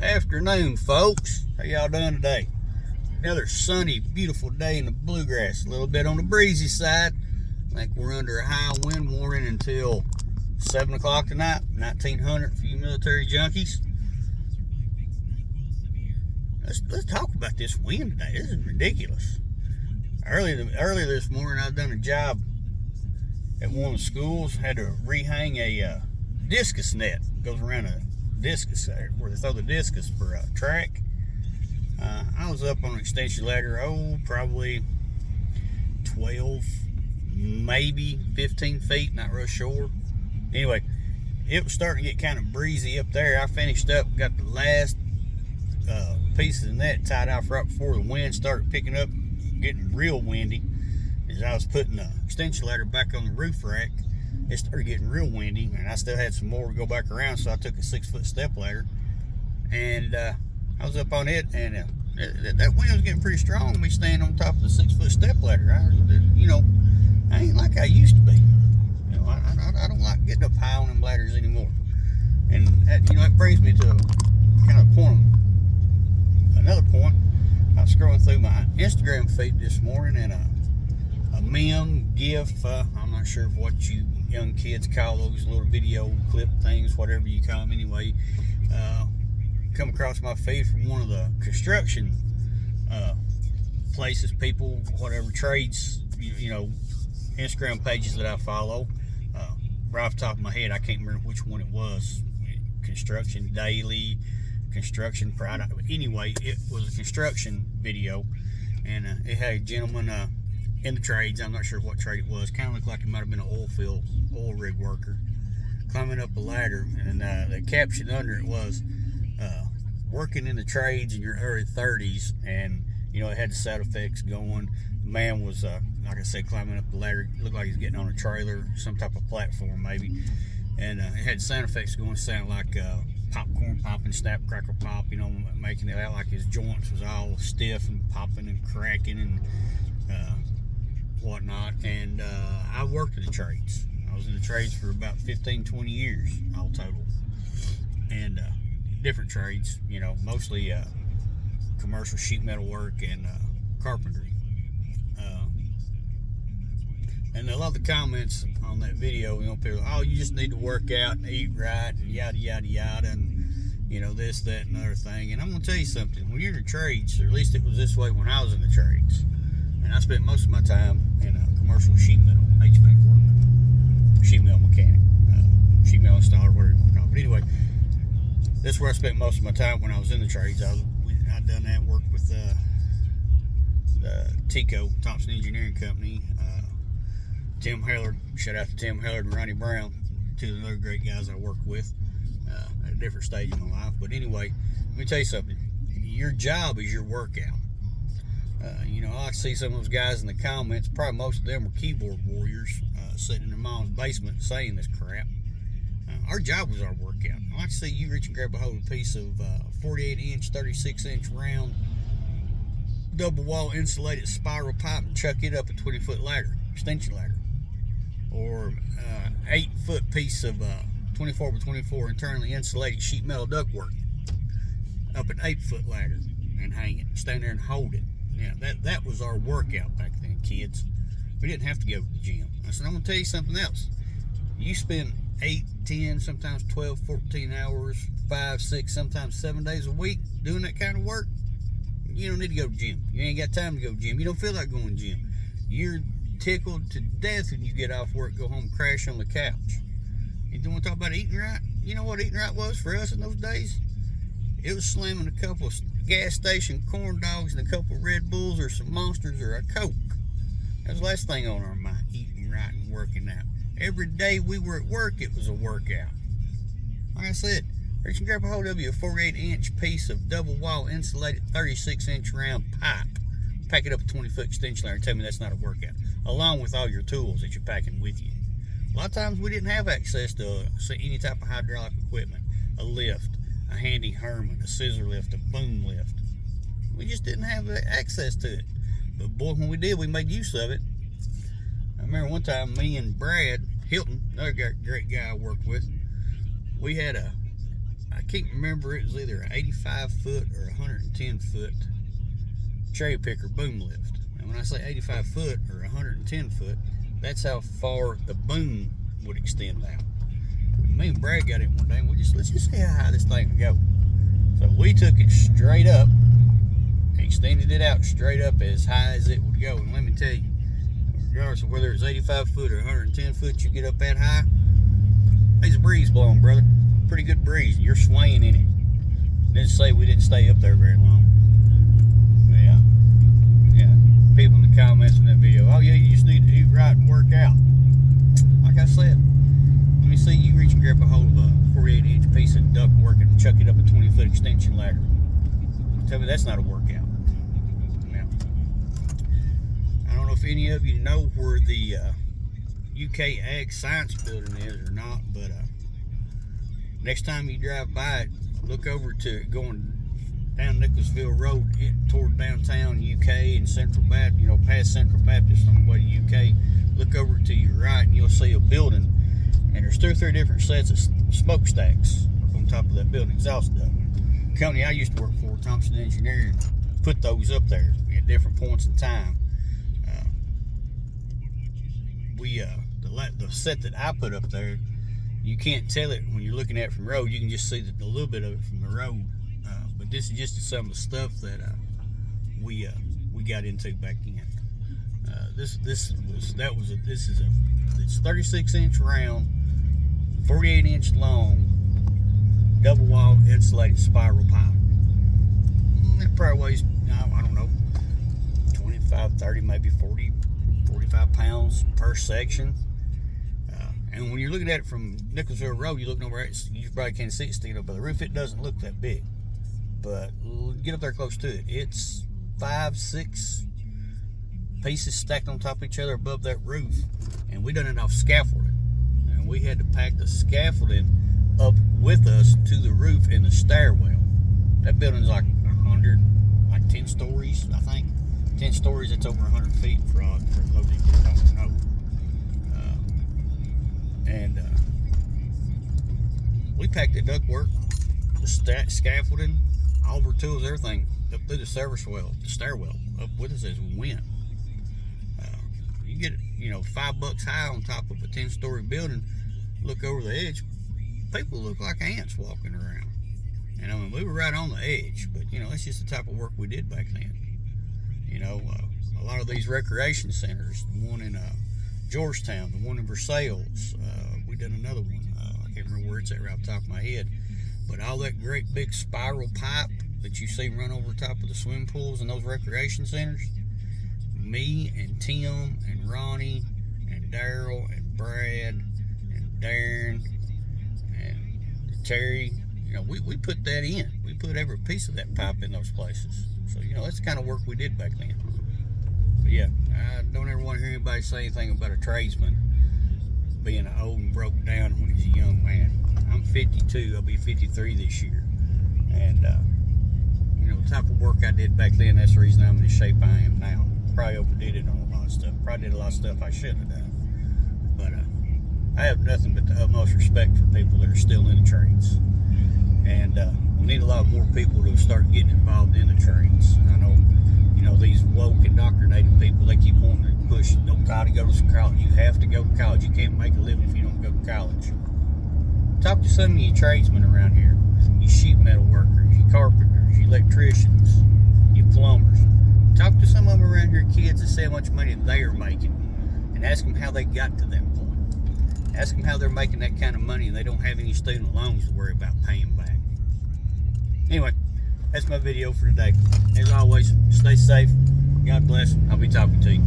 Afternoon, folks. How y'all doing today? Another sunny, beautiful day in the bluegrass. A little bit on the breezy side. I think we're under a high wind warning until 7 o'clock tonight. 1900 for you military junkies. Let's talk about this wind today. This is ridiculous. Earlier this morning, I done a job at one of the schools. Had to rehang a discus net. It goes around a discus where they throw the discus for a track. I was up on an extension ladder, probably 12, maybe 15 feet, not real sure. Anyway, it was starting to get kind of breezy up there. I finished up, got the last piece of the net tied off right before the wind started picking up, getting real windy. As I was putting the extension ladder back on the roof rack, it started getting real windy, and I still had some more to go back around, so I took a 6-foot step ladder, and I was up on it, and that wind was getting pretty strong. Me standing on top of the 6-foot step ladder, I ain't like I used to be. I don't like getting up high on them ladders anymore. And that brings me to kind of another point. I was scrolling through my Instagram feed this morning, and a meme, GIF, I'm not sure what you young kids call those little video clip things, whatever you call them anyway, come across my feed from one of the construction places, people, whatever, trades, Instagram pages that I follow. Right off the top of my head, I can't remember which one it was. Construction Daily, Construction Friday. Anyway, it was a construction video, and it had a gentleman in the trades. I'm not sure what trade it was. Kind of looked like it might have been an oil rig worker, climbing up a ladder, and the caption under it was working in the trades in your early 30s, and it had the sound effects going. The man was like I said, climbing up the ladder. It looked like he was getting on a trailer, some type of platform maybe, and it had sound effects going. Sound like popcorn popping, snap crackle pop, making it out like his joints was all stiff and popping and cracking and whatnot. And I worked in the trades. I was in the trades for about 15-20 years all total, and different trades, mostly commercial sheet metal work and carpentry. And a lot of the comments on that video, people are, you just need to work out and eat right and yada yada yada, and this, that, and other thing. And I'm gonna tell you something. When you're in the trades, or at least it was this way when I was in the trades, and I spent most of my time in commercial sheet metal, HVAC work, sheet metal mechanic, sheet metal installer, whatever you want to call it. But anyway, that's where I spent most of my time when I was in the trades. I'd done that work with the TICO, Thompson Engineering Company. Tim Hellard, shout out to Tim Hellard and Ronnie Brown, two of the other great guys I work with at a different stage in my life. But anyway, let me tell you something. Your job is your workout. I like to see some of those guys in the comments. Probably most of them are keyboard warriors sitting in their mom's basement saying this crap. Our job was our workout. I like to see you reach and grab a hold of a piece of 48-inch, 36-inch round, double wall insulated spiral pipe and chuck it up a 20-foot ladder, extension ladder. Or 8-foot piece of 24 by 24 internally insulated sheet metal ductwork up an 8-foot ladder and hang it, stand there and hold it. That was our workout back then, kids. We didn't have to go to the gym. I said, I'm gonna tell you something else. You spend 8, 10, sometimes 12, 14 hours, 5, 6, sometimes 7 days a week doing that kind of work. You don't need to go to the gym. You ain't got time to go to the gym. You don't feel like going to the gym. You're tickled to death when you get off work, go home, crash on the couch. You don't want to talk about eating right? You know what eating right was for us in those days? It was slamming a couple of gas station corn dogs and a couple of Red Bulls or some Monsters or a Coke. That was the last thing on our mind, eating right and working out. Every day we were at work, it was a workout. Like I said, reach and grab a hold of you a 48-inch piece of double wall insulated 36-inch round pipe. Pack it up a 20-foot extension ladder and tell me that's not a workout, along with all your tools that you're packing with you. A lot of times we didn't have access to any type of hydraulic equipment, a lift, a handy Herman, a scissor lift, a boom lift. We just didn't have access to it. But boy, when we did, we made use of it. I remember one time me and Brad Hilton, another great guy I worked with, we had a can't remember, it was either an 85 foot or 110 foot cherry picker boom lift. And when I say 85 foot or 110 foot, that's how far the boom would extend out. Me and Brad got it one day, and let's just see how high this thing would go. So we took it straight up, extended it out straight up as high as it would go. And let me tell you, regardless of whether it's 85 foot or 110 foot, you get up that high, there's a breeze blowing, brother. Pretty good breeze. You're swaying in it. Didn't say we didn't stay up there very long. But yeah. People in the comments in that video, oh yeah, you just need to eat right and work out. Like I said, let me see you reach and grab a hold of a 48-inch piece of duct work and chuck it up a 20-foot extension ladder. Tell me that's not a workout. Now, I don't know if any of you know where the UK Ag Science Building is or not, but next time you drive by it, look over to it going down Nicholasville Road toward downtown UK and Central Baptist, past Central Baptist on the way to UK. Look over to your right and you'll see a building, and there's 2 or 3 different sets of smokestacks on top of that building, exhaust duct. The company I used to work for, Thompson Engineering, put those up there at different points in time. The set that I put up there, you can't tell it when you're looking at it from the road. You can just see a little bit of it from the road. But this is just some of the stuff that we got into back then. It's 36-inch round, 48-inch long, double wall insulated spiral pipe. It probably weighs, I don't know, 25, 30, maybe 40, 45 pounds per section. And when you're looking at it from Nicholasville Road, you're looking over it, you probably can't see it sticking up by the roof. It doesn't look that big, but get up there close to it. It's 5, 6 pieces stacked on top of each other above that roof, and we done it off scaffolding. And we had to pack the scaffolding up with us to the roof in the stairwell. That building's like 10 stories, I think. 10 stories, it's over 100 feet for those of you that don't know. We packed the ductwork, the scaffolding, all of our tools, everything up through the stairwell, up with us as we went. You get $5 high on top of a 10-story building. Look over the edge, people look like ants walking around. And I mean, we were right on the edge, but that's just the type of work we did back then. A lot of these recreation centers, the one in Georgetown, the one in Versailles, we done another one. I can't remember where it's at right off the top of my head, but all that great big spiral pipe that you see run over top of the swimming pools in those recreation centers, me and Tim and Ronnie and Daryl and Brad and Darren and Terry, we put that in. We put every piece of that pipe in those places. So that's the kind of work we did back then. But yeah, I don't ever want to hear anybody say anything about a tradesman being old and broke down when he's a young man. I'm 52. I'll be 53 this year. And the type of work I did back then, that's the reason I'm in the shape I am now. Probably overdid it on a lot of stuff. Probably did a lot of stuff I shouldn't have done. But I have nothing but the utmost respect for people that are still in the trades. And we need a lot more people to start getting involved in the trades. I know, these woke indoctrinated people, they keep wanting to push, don't gotta go to college. You have to go to college. You can't make a living if you don't go to college. Talk to some of you tradesmen around here. You sheet metal workers, you carpenters, you electricians, you plumbers. Talk to some of them around here, kids, that say how much money they are making, and ask them how they got to that point. Ask them how they're making that kind of money and they don't have any student loans to worry about paying back. Anyway, that's my video for today. As always, stay safe. God bless. I'll be talking to you.